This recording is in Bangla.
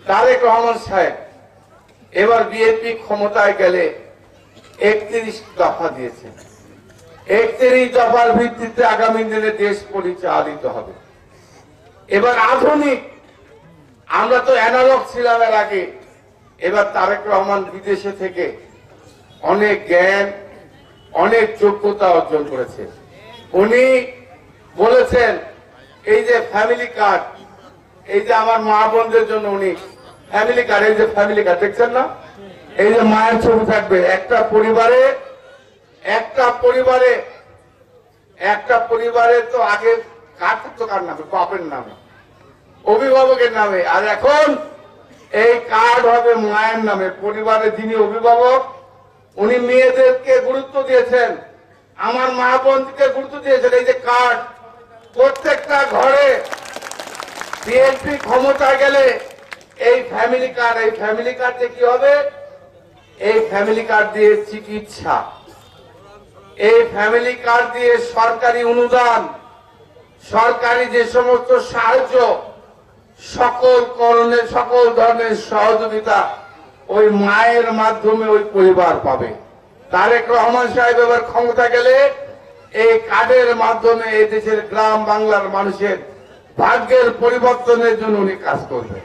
তারেক রহমান সাহেব এবার বিএনপি ক্ষমতায় গেলে 31 দফা দিয়েছেন। 31 দফার ভিত্তিতে আগামী দিনে দেশ পরিচালিত হবে। এবার আধুনিক, আমরা তো অ্যানালগ ছিলাম এর আগে। এবার তারেক রহমান বিদেশে থেকে অনেক জ্ঞান, অনেক যোগ্যতা অর্জন করেছে। উনি বলেছেন এই যে ফ্যামিলি কার্ড, এই যে আমার মা বোনদের জন্য উনি ফ্যামিলি কার্ড, এই যে ফ্যামিলি কার্ড দেখছেন না, এই যে মায়ের ছবি থাকবে একটা পরিবারে তো আগে কার্ড থাকতো কার নামে, বাপের নামে, অভিভাবকের নামে, আর এখন এই কার্ড হবে মায়ের নামে। পরিবারে যিনি অভিভাবক উনি মেয়েদেরকে গুরুত্ব দিয়েছেন, আমার মা বোনকে গুরুত্ব দিয়েছেন। এই যে কার্ড প্রত্যেকটা ঘরে বিএনপি ক্ষমতা গেলে এই ফ্যামিলি কার্ড দিয়ে কি হবে? এই ফ্যামিলি কার্ড দিয়ে চিকিৎসা, এই ফ্যামিলি কার্ড দিয়ে সরকারি অনুদান, সরকারি যে সমস্ত সাহায্য, সকল ধরনের সহযোগিতা ওই মায়ের মাধ্যমে ওই পরিবার পাবে। তারেক রহমান সাহেব এবার ক্ষমতা গেলে এই কার্ডের মাধ্যমে এই দেশের গ্রাম বাংলার মানুষের ভাগ্যের পরিবর্তনের জন্য উনি কাজ করবেন।